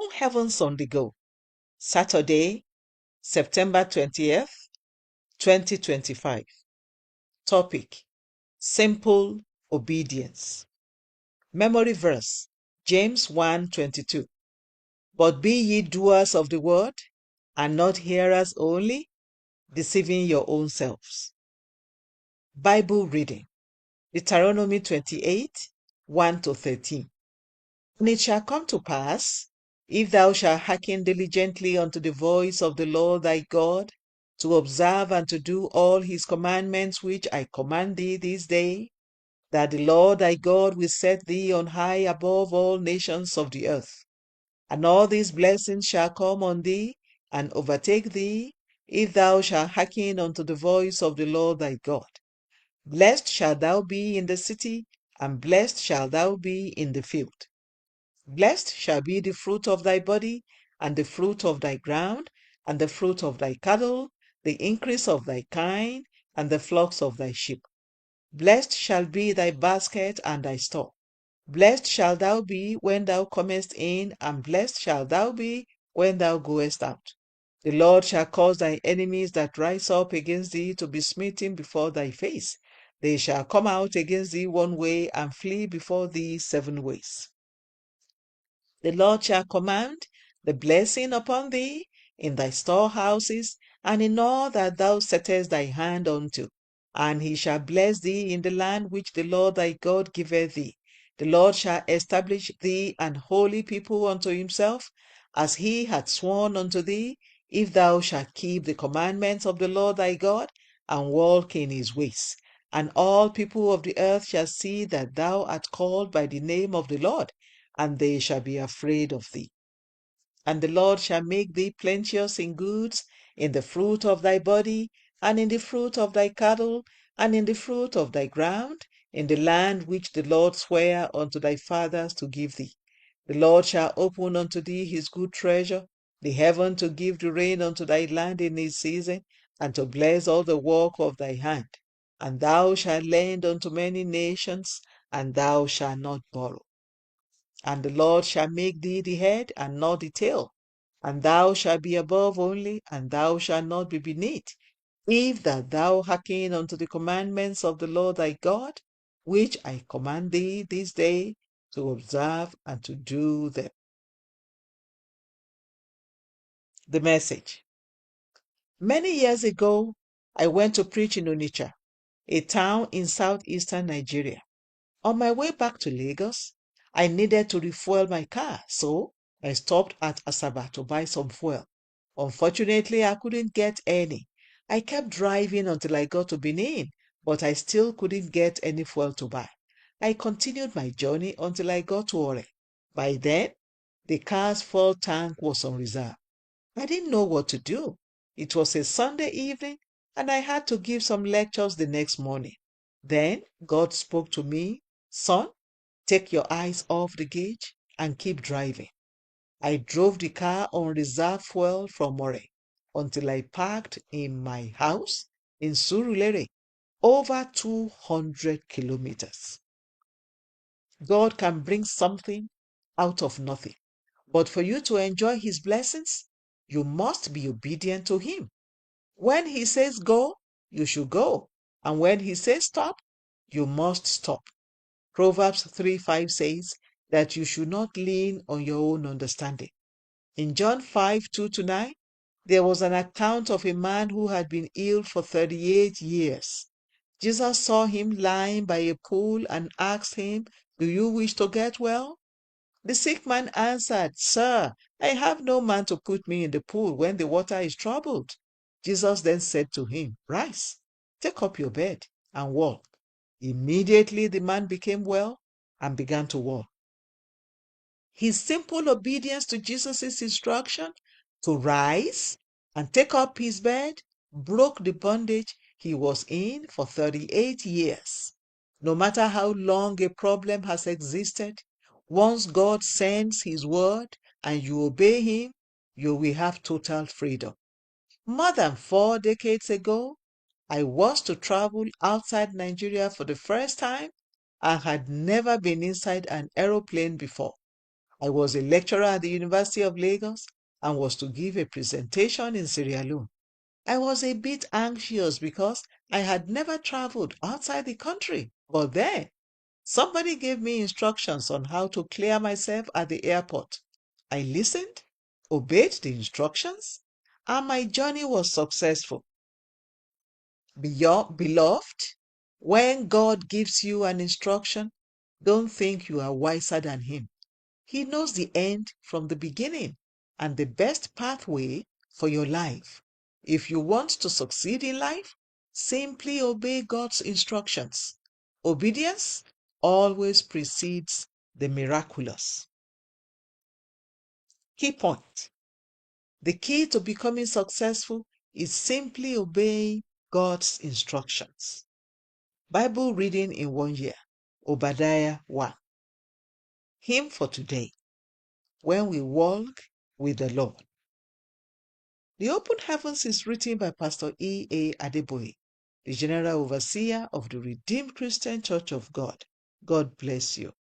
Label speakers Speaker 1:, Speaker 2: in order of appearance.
Speaker 1: All Heavens on the Go, Saturday, September 20th, 2025. Topic: Simple Obedience. Memory verse: James 1:22. But be ye doers of the word, and not hearers only, deceiving your own selves. Bible reading: Deuteronomy 28, 1-13. And it shall come to pass, if thou shalt hearken diligently unto the voice of the Lord thy God, to observe and to do all his commandments which I command thee this day, that the Lord thy God will set thee on high above all nations of the earth. And all these blessings shall come on thee and overtake thee, if thou shalt hearken unto the voice of the Lord thy God. Blessed shalt thou be in the city, and blessed shalt thou be in the field. Blessed shall be the fruit of thy body, and the fruit of thy ground, and the fruit of thy cattle, the increase of thy kine, and the flocks of thy sheep. Blessed shall be thy basket and thy store. Blessed shalt thou be when thou comest in, and blessed shalt thou be when thou goest out. The Lord shall cause thy enemies that rise up against thee to be smitten before thy face. They shall come out against thee one way, and flee before thee 7 ways. The Lord shall command the blessing upon thee in thy storehouses, and in all that thou settest thy hand unto. And he shall bless thee in the land which the Lord thy God giveth thee. The Lord shall establish thee an holy people unto himself, as he hath sworn unto thee, if thou shalt keep the commandments of the Lord thy God, and walk in his ways. And all people of the earth shall see that thou art called by the name of the Lord, and they shall be afraid of thee. And the Lord shall make thee plenteous in goods, in the fruit of thy body, and in the fruit of thy cattle, and in the fruit of thy ground, in the land which the Lord sware unto thy fathers to give thee. The Lord shall open unto thee his good treasure, the heaven, to give the rain unto thy land in his season, and to bless all the work of thy hand. And thou shalt lend unto many nations, and thou shalt not borrow. And the Lord shall make thee the head, and not the tail. And thou shalt be above only, and thou shalt not be beneath, if that thou hearken unto the commandments of the Lord thy God, which I command thee this day, to observe and to do them. The message. Many years ago, I went to preach in Onitsha, a town in southeastern Nigeria. On my way back to Lagos, I needed to refuel my car, so I stopped at Asaba to buy some fuel. Unfortunately, I couldn't get any. I kept driving until I got to Benin, but I still couldn't get any fuel to buy. I continued my journey until I got to Ore. By then, the car's fuel tank was on reserve. I didn't know what to do. It was a Sunday evening, and I had to give some lectures the next morning. Then God spoke to me, "Son, take your eyes off the gauge and keep driving." I drove the car on reserve fuel from More until I parked in my house in Surulere, over 200 kilometers. God can bring something out of nothing. But for you to enjoy his blessings, you must be obedient to him. When he says go, you should go. And when he says stop, you must stop. Proverbs 3:5 says that you should not lean on your own understanding. In John 5:2-9, there was an account of a man who had been ill for 38 years. Jesus saw him lying by a pool and asked him, "Do you wish to get well?" The sick man answered, "Sir, I have no man to put me in the pool when the water is troubled." Jesus then said to him, "Rise, take up your bed and walk." Immediately the man became well and began to walk. His simple obedience to Jesus' instruction to rise and take up his bed broke the bondage he was in for 38 years. No matter how long a problem has existed, once God sends his word and you obey him, you will have total freedom. More than 4 decades ago, I was to travel outside Nigeria for the first time and had never been inside an aeroplane before. I was a lecturer at the University of Lagos and was to give a presentation in Sierra Leone. I was a bit anxious because I had never traveled outside the country. But then, somebody gave me instructions on how to clear myself at the airport. I listened, obeyed the instructions, and my journey was successful. Beloved, when God gives you an instruction, don't think you are wiser than Him. He knows the end from the beginning and the best pathway for your life. If you want to succeed in life, simply obey God's instructions. Obedience always precedes the miraculous. Key point. The key to becoming successful is simply obeying God's instructions. Bible reading in 1 year. Obadiah 1. Hymn for today. When we walk with the Lord. The Open Heavens is written by Pastor E.A.Adeboye, the General Overseer of the Redeemed Christian Church of God. God bless you.